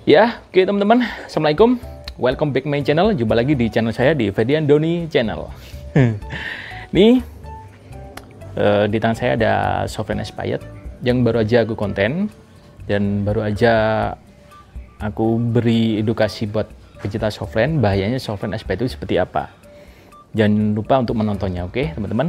Ya, oke teman-teman, Assalamualaikum. Welcome back my channel. Jumpa lagi di channel saya di Ferdian Doni Channel. Nih, di tangan saya ada Sovereign Expired yang baru aja aku konten dan baru aja aku beri edukasi buat pecinta Sovereign, bahayanya Sovereign Expired itu seperti apa. Jangan lupa untuk menontonnya, oke teman-teman.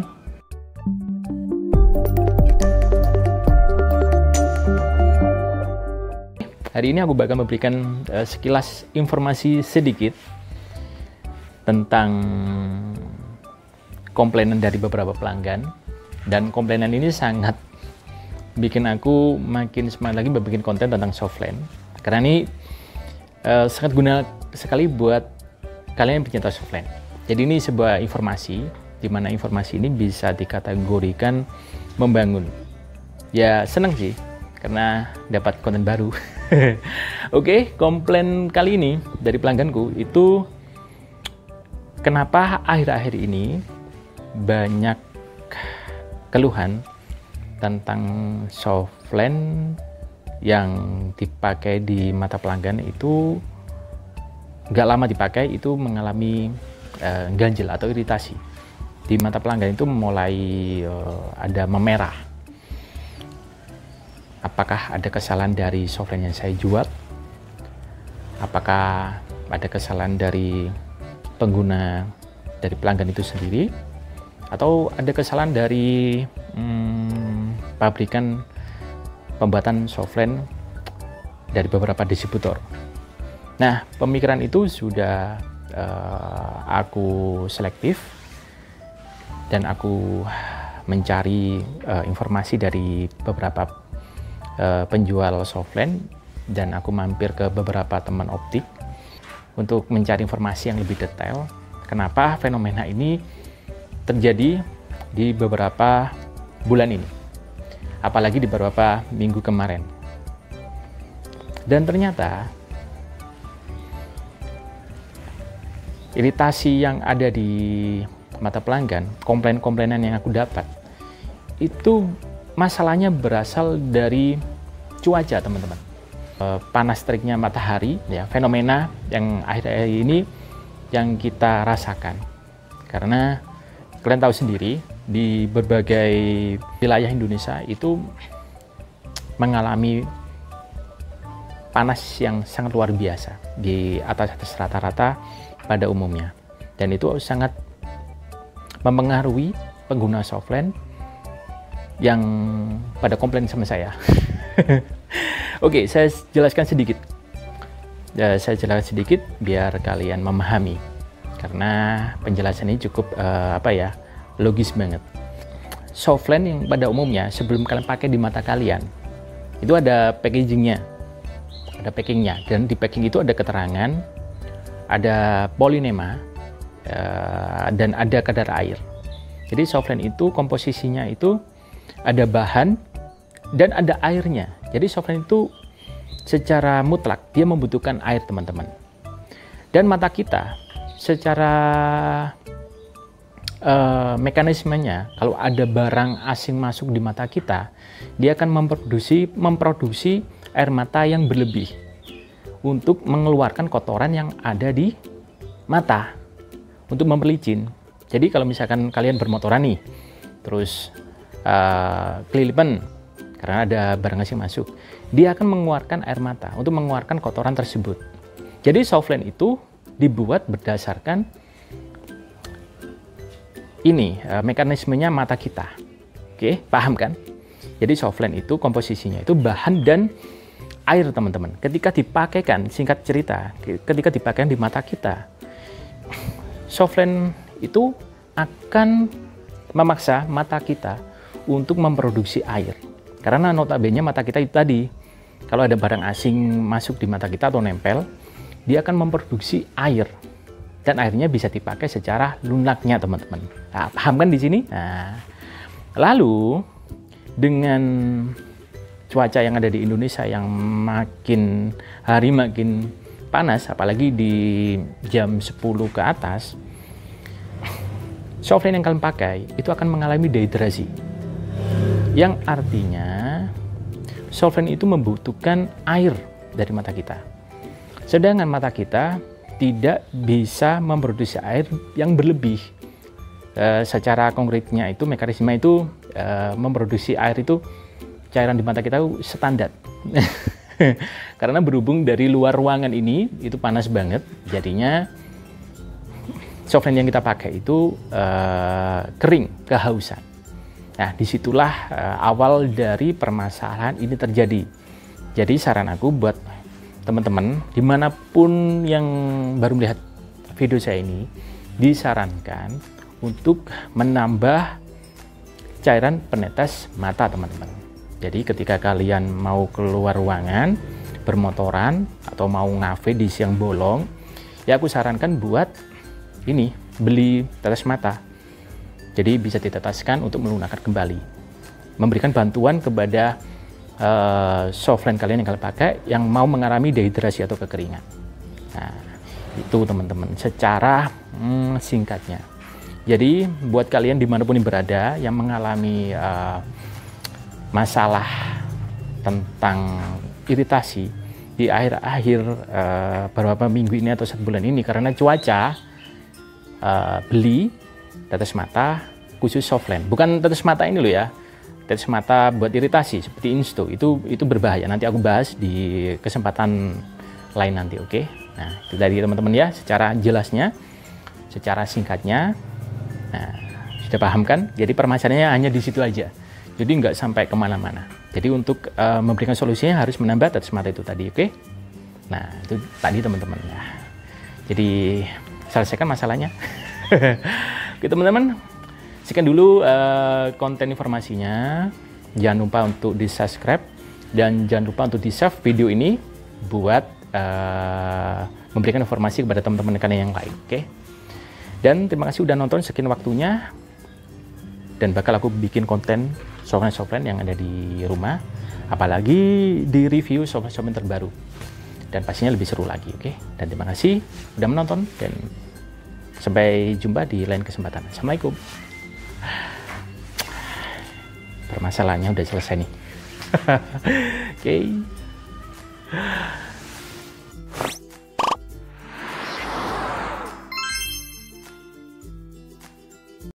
Hari ini aku bakal memberikan sekilas informasi sedikit tentang komplainan dari beberapa pelanggan, dan komplainan ini sangat bikin aku makin semangat lagi membuat konten tentang Sovereign, karena ini sangat guna sekali buat kalian yang pecinta Sovereign. Jadi ini sebuah informasi di mana informasi ini bisa dikategorikan membangun. Ya seneng sih karena dapat konten baru. Oke, komplain kali ini dari pelangganku itu kenapa akhir-akhir ini banyak keluhan tentang Sovereign yang dipakai di mata pelanggan itu nggak lama dipakai itu mengalami ganjel atau iritasi di mata pelanggan, itu mulai ada memerah. Apakah ada kesalahan dari Sovereign yang saya jual? Apakah ada kesalahan dari pengguna, dari pelanggan itu sendiri? Atau ada kesalahan dari pabrikan pembuatan Sovereign dari beberapa distributor? Nah, pemikiran itu sudah aku selektif dan aku mencari informasi dari beberapa penjual Sovereign, dan aku mampir ke beberapa teman optik untuk mencari informasi yang lebih detail kenapa fenomena ini terjadi di beberapa bulan ini, apalagi di beberapa minggu kemarin. Dan ternyata iritasi yang ada di mata pelanggan, komplainan yang aku dapat itu masalahnya berasal dari cuaca, teman-teman. Panas teriknya matahari, ya, fenomena yang akhir-akhir ini yang kita rasakan. Karena kalian tahu sendiri, di berbagai wilayah Indonesia itu mengalami panas yang sangat luar biasa di atas rata-rata pada umumnya. Dan itu sangat mempengaruhi pengguna Sovereign yang pada komplain sama saya. Oke, saya jelaskan sedikit. Saya jelaskan sedikit biar kalian memahami, karena penjelasan ini cukup logis banget. Sovereign yang pada umumnya sebelum kalian pakai di mata kalian itu ada packagingnya, ada packingnya, dan di packing itu ada keterangan, ada polinema, dan ada kadar air. Jadi Sovereign itu komposisinya itu ada bahan dan ada airnya. Jadi Sovereign itu secara mutlak dia membutuhkan air, teman-teman. Dan mata kita secara mekanismenya, kalau ada barang asing masuk di mata kita, dia akan memproduksi air mata yang berlebih untuk mengeluarkan kotoran yang ada di mata untuk memperlicin. Jadi kalau misalkan kalian bermotoran nih, terus kelilipan karena ada barang asing masuk, dia akan mengeluarkan air mata untuk mengeluarkan kotoran tersebut. Jadi Sovereign itu dibuat berdasarkan ini mekanismenya mata kita. Oke, paham kan? Jadi Sovereign itu komposisinya itu bahan dan air, teman-teman. Ketika dipakaikan, singkat cerita, ketika dipakaikan di mata kita, Sovereign itu akan memaksa mata kita untuk memproduksi air. Karena notabene mata kita itu tadi, kalau ada barang asing masuk di mata kita atau nempel, dia akan memproduksi air. Dan airnya bisa dipakai secara lunaknya, teman-teman. Nah, paham kan di sini? Nah, lalu dengan cuaca yang ada di Indonesia yang makin hari makin panas, apalagi di jam 10 ke atas, Sovereign yang kalian pakai itu akan mengalami dehidrasi, yang artinya Sovereign itu membutuhkan air dari mata kita. Sedangkan mata kita tidak bisa memproduksi air yang berlebih. Secara konkretnya itu, mekanisme itu memproduksi air itu, cairan di mata kita standar. Karena berhubung dari luar ruangan ini itu panas banget, jadinya softline yang kita pakai itu kering, kehausan. Nah, disitulah awal dari permasalahan ini terjadi. Jadi saran aku buat teman-teman dimanapun yang baru melihat video saya ini, disarankan untuk menambah cairan penetes mata teman-teman. Jadi ketika kalian mau keluar ruangan, bermotoran, atau mau ngafe di siang bolong, ya aku sarankan buat ini, beli tetes mata. Jadi bisa diteteskan untuk melunakkan kembali. Memberikan bantuan kepada softline kalian yang kalian pakai yang mau mengalami dehidrasi atau kekeringan. Nah, itu teman-teman secara singkatnya. Jadi buat kalian dimanapun yang berada yang mengalami masalah tentang iritasi di akhir-akhir beberapa minggu ini atau 1 bulan ini karena cuaca, beli tetes mata khusus softline. Bukan tetes mata ini loh ya, tetes mata buat iritasi seperti Insto, itu berbahaya. Nanti aku bahas di kesempatan lain nanti, oke? Nah, itu dari teman-teman ya, secara jelasnya, secara singkatnya. Nah, sudah paham kan? Jadi permasalahannya hanya di situ aja. Jadi nggak sampai kemana-mana. Jadi untuk memberikan solusinya harus menambah tetes mata itu tadi, oke? Nah, itu tadi teman-teman ya. Jadi selesaikan masalahnya. Oke teman-teman, sekian dulu konten informasinya. Jangan lupa untuk di subscribe dan jangan lupa untuk di save video ini buat memberikan informasi kepada teman-teman kalian yang lain, oke? Dan terima kasih udah nonton, sekian waktunya. Dan bakal aku bikin konten softline yang ada di rumah, apalagi di review softline terbaru, dan pastinya lebih seru lagi, oke? Dan terima kasih udah menonton dan sampai jumpa di lain kesempatan. Assalamualaikum. Permasalahannya udah selesai nih. Oke.